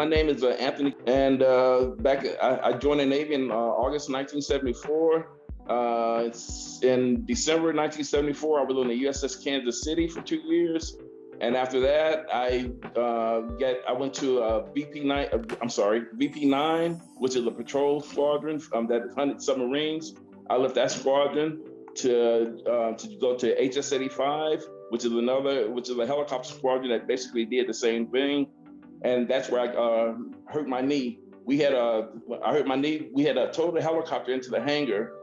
my name is Anthony, and I joined the Navy in August 1974. It's in December 1974, I was on the USS Kansas City for 2 years, and after that, I went to VP9, which is a patrol squadron that hunted submarines. I left that squadron to go to HS-85, which is a helicopter squadron that basically did the same thing. And that's where I hurt my knee. I hurt my knee. We had a total helicopter into the hangar,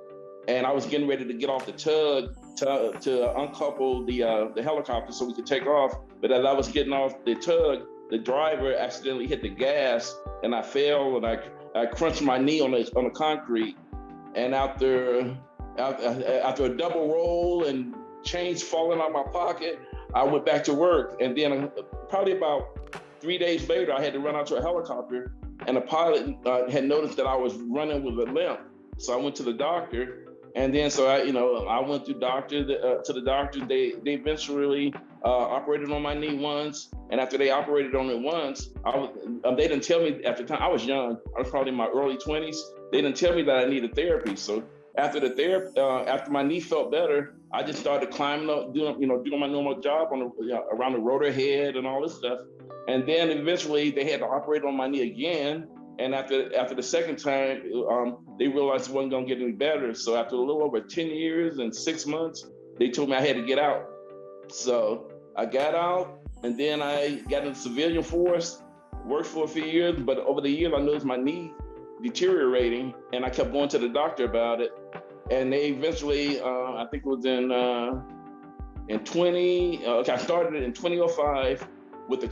and I was getting ready to get off the tug to uncouple the helicopter so we could take off. But as I was getting off the tug, the driver accidentally hit the gas, and I fell, and I crunched my knee on the concrete. And after a double roll and change falling out of my pocket, I went back to work. And then probably about 3 days later, I had to run out to a helicopter, and the pilot had noticed that I was running with a limp. So I went to the doctor, and then I went to the doctor. They eventually operated on my knee once, and after they operated on it once, they didn't tell me at the time. I was young. I was probably in my early 20s. They didn't tell me that I needed therapy. So after the therapy, after my knee felt better, I just started climbing up, doing my normal job around the rotor head and all this stuff. And then eventually they had to operate on my knee again. And after the second time, they realized it wasn't gonna get any better. So after a little over 10 years and 6 months, they told me I had to get out. So I got out, and then I got in the civilian force, worked for a few years, but over the years I noticed my knee deteriorating, and I kept going to the doctor about it. And they eventually, I think it was I started it in 2005 with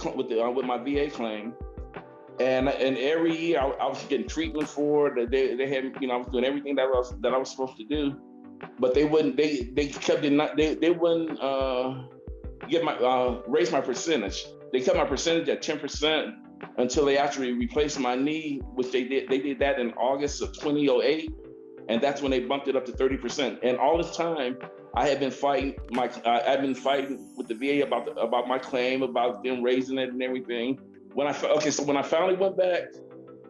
my VA claim, and every year I was getting treatment for it. They had, I was doing everything that I was supposed to do, but they wouldn't raise my percentage. They kept my percentage at 10% until they actually replaced my knee, which they did. They did that in August of 2008, and that's when they bumped it up to 30%. And all this time, I've been fighting with the VA about my claim, about them raising it and everything. When I finally went back,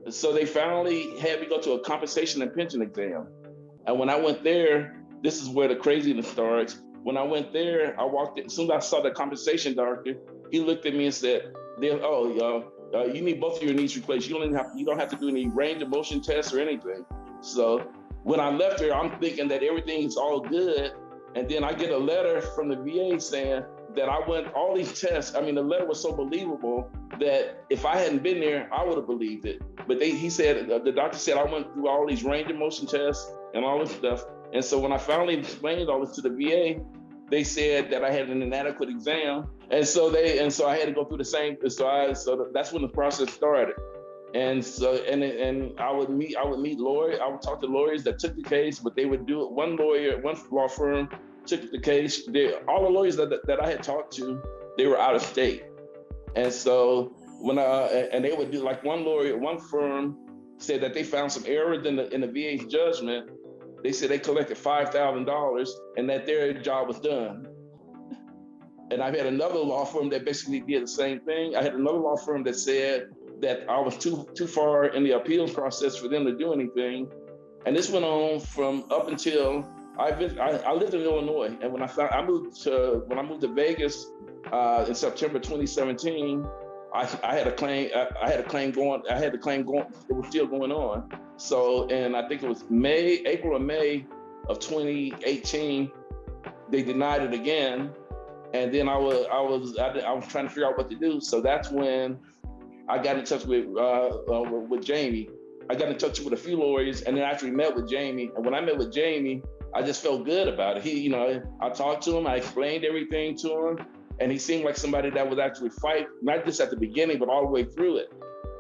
so they finally had me go to a compensation and pension exam. And when I went there, this is where the craziness starts. When I went there, I walked in. As soon as I saw the compensation doctor, he looked at me and said, you need both of your knees replaced. You don't have to do any range of motion tests or anything. So when I left there, I'm thinking that everything is all good. And then I get a letter from the VA saying that I went all these tests. I mean, the letter was so believable that if I hadn't been there, I would have believed it. But the doctor said I went through all these range of motion tests and all this stuff. And so when I finally explained all this to the VA, they said that I had an inadequate exam. And so I had to go through the same. So that's when the process started. And so, and I would meet lawyers. I would talk to lawyers that took the case, but they would do it. One law firm took the case. All the lawyers that I had talked to, they were out of state. And so and they would do, like, one firm said that they found some errors in the VA's judgment. They said they collected $5,000 and that their job was done. And I've had another law firm that basically did the same thing. I had another law firm that said that I was too far in the appeals process for them to do anything. And this went on from up until I lived in Illinois. And when I moved to Vegas in September 2017, I had a claim going. It was still going on. So, and I think it was April or May of 2018, they denied it again. And then I was trying to figure out what to do. So that's when I got in touch with Jamie. I got in touch with a few lawyers, and then I actually met with Jamie. And when I met with Jamie, I just felt good about it. I talked to him, I explained everything to him, and he seemed like somebody that would actually fight, not just at the beginning, but all the way through it.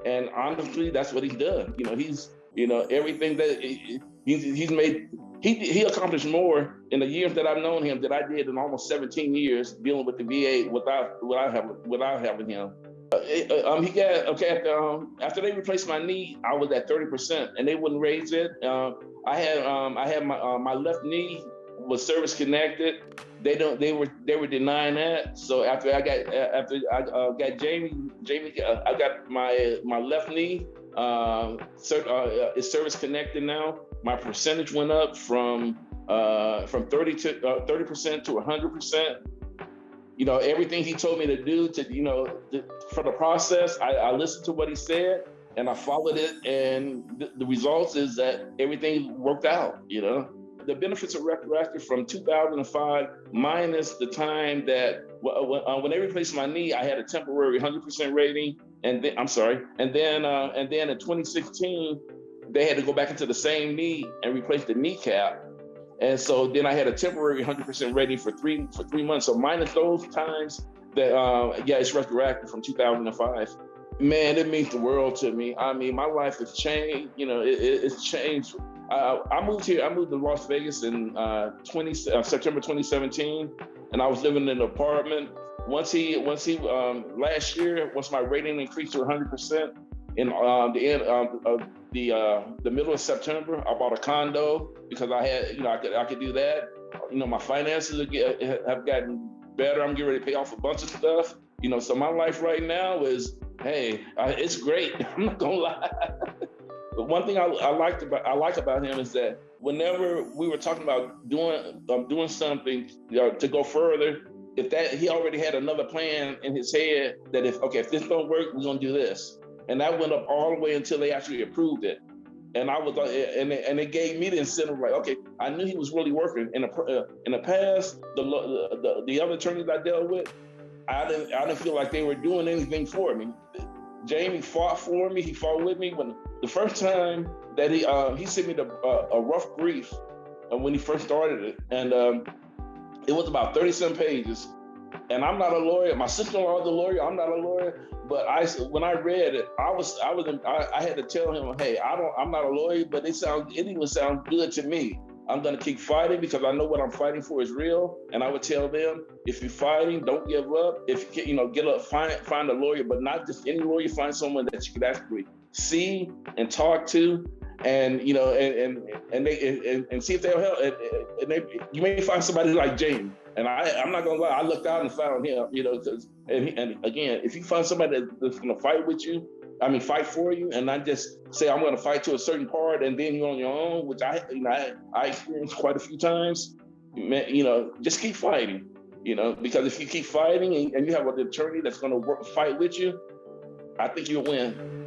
And honestly, that's what he's done. He's everything that he's made. He accomplished more in the years that I've known him than I did in almost 17 years dealing with the VA without having him. After they replaced my knee, I was at 30%, and they wouldn't raise it. I had my left knee was service connected. They were denying that. So after I got Jamie, I got my left knee is service connected now. My percentage went up from 30% to 100%. You know, everything he told me to do for the process, I listened to what he said and I followed it, and the results is that everything worked out, you know. The benefits of retroactive from 2005 minus the time that when they replaced my knee, I had a temporary 100% rating, and then in 2016 they had to go back into the same knee and replace the kneecap, and so then I had a temporary 100% rating for three months. So minus those times, that it's retroactive from 2005. Man, it means the world to me. I mean, my life has changed. You know, it's changed. I moved to Las Vegas in September 2017, and I was living in an apartment. Once last year, once my rating increased to 100%, in the end of the middle of September, I bought a condo because I had, I could do that. You know, my finances have gotten better. I'm getting ready to pay off a bunch of stuff. You know, so my life right now is, hey, it's great. I'm not gonna lie. But one thing I like about him is that whenever we were talking about doing something to go further, he already had another plan in his head that if this don't work, we're gonna do this, and that went up all the way until they actually approved it. And I was and it gave me the incentive, like, okay, I knew he was really working. In the past, the other attorneys I dealt with, I didn't feel like they were doing anything for me. Jamie fought for me. He fought with me. When the first time that he sent me a rough brief when he first started it, and it was about 37 pages. And I'm not a lawyer. My sister-in-law is a lawyer. I'm not a lawyer. But when I read it, I had to tell him, hey, I'm not a lawyer, but it even sounds good to me. I'm gonna keep fighting because I know what I'm fighting for is real. And I would tell them, if you're fighting, don't give up. If you can, get up, find a lawyer, but not just any lawyer. Find someone that you could actually see and talk to, and and see if they'll help. And you may find somebody like Jamie. And I'm not gonna lie, I looked out and found him. And again, if you find somebody that's gonna fight with you, fight for you, and not just say I'm going to fight to a certain part and then you're on your own, which I experienced quite a few times. Just keep fighting. Because if you keep fighting and you have an attorney that's going to fight with you, I think you'll win.